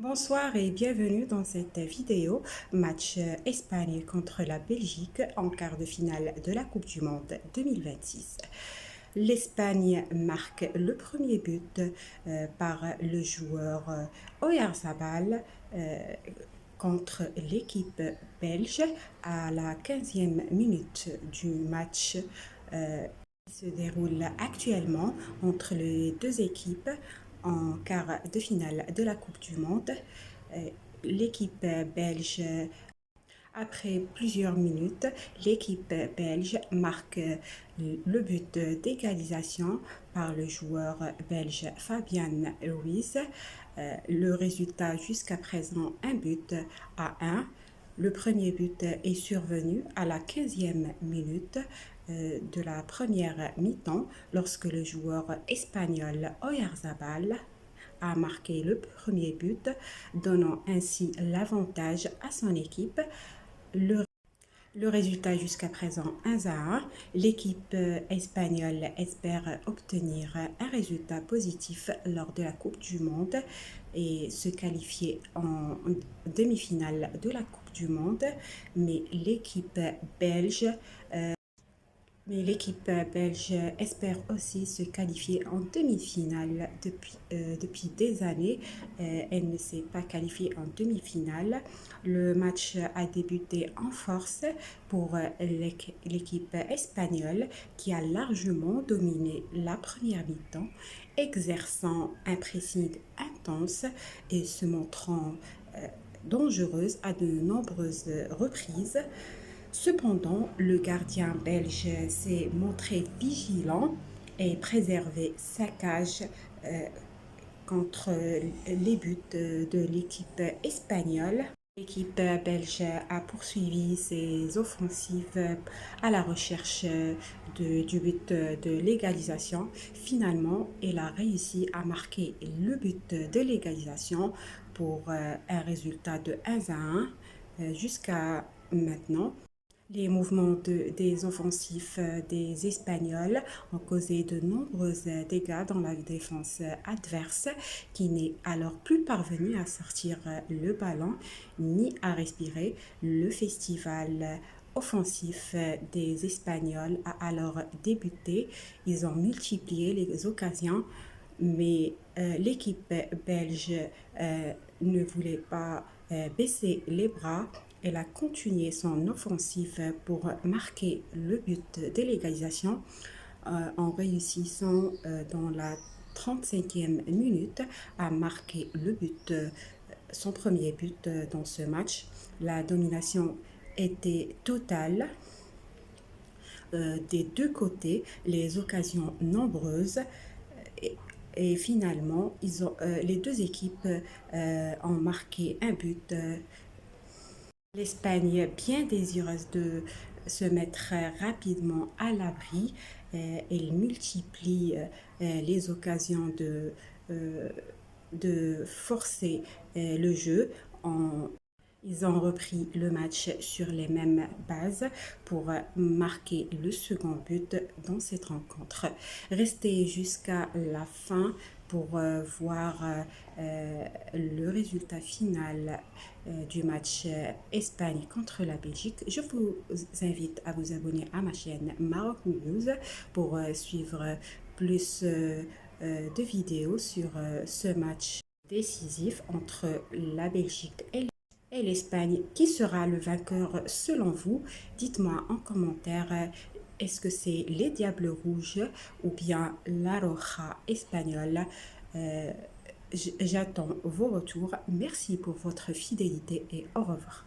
Bonsoir et bienvenue dans cette vidéo match Espagne contre la Belgique en quart de finale de la Coupe du Monde 2026. L'Espagne marque le premier but par le joueur Oyarzabal contre l'équipe belge à la 15e minute du match qui se déroule actuellement entre les deux équipes en quart de finale de la Coupe du Monde. L'équipe belge, après plusieurs minutes, l'équipe belge marque le but d'égalisation par le joueur belge Fabian Ruiz. Le résultat jusqu'à présent, un but à un. Le premier but est survenu à la 15e minute de la première mi-temps lorsque le joueur espagnol Oyarzabal a marqué le premier but, donnant ainsi l'avantage à son équipe. Le résultat jusqu'à présent 1-1. L'équipe espagnole espère obtenir un résultat positif lors de la Coupe du Monde et se qualifier en demi-finale de la Coupe du Monde. Mais l'équipe belge espère aussi se qualifier en demi-finale depuis des années. Elle ne s'est pas qualifiée en demi-finale. Le match a débuté en force pour l'équipe espagnole qui a largement dominé la première mi-temps, exerçant un pressing intense et se montrant dangereuse à de nombreuses reprises. Cependant, le gardien belge s'est montré vigilant et préservé sa cage contre les buts de l'équipe espagnole. L'équipe belge a poursuivi ses offensives à la recherche du but de l'égalisation. Finalement, elle a réussi à marquer le but de l'égalisation pour un résultat de 1-1 jusqu'à maintenant. Les mouvements des offensifs des Espagnols ont causé de nombreux dégâts dans la défense adverse qui n'est alors plus parvenue à sortir le ballon ni à respirer. Le festival offensif des Espagnols a alors débuté. Ils ont multiplié les occasions, mais l'équipe belge ne voulait pas baisser les bras. Elle a continué son offensive pour marquer le but de l'égalisation en réussissant dans la 35e minute à marquer le but, son premier but dans ce match. La domination était totale des deux côtés, les occasions nombreuses. Et finalement, les deux équipes ont marqué un but. L'Espagne, bien désireuse de se mettre rapidement à l'abri, elle multiplie les occasions de forcer le jeu. Ils ont repris le match sur les mêmes bases pour marquer le second but dans cette rencontre. Restez jusqu'à la fin pour voir le résultat final du match Espagne contre la Belgique. Je vous invite à vous abonner à ma chaîne Maroc News pour suivre plus de vidéos sur ce match décisif entre la Belgique et l'Espagne. Qui sera le vainqueur selon vous? Dites-moi en commentaire. Est-ce que c'est les Diables Rouges ou bien la Roja espagnole? J'attends vos retours. Merci pour votre fidélité et au revoir.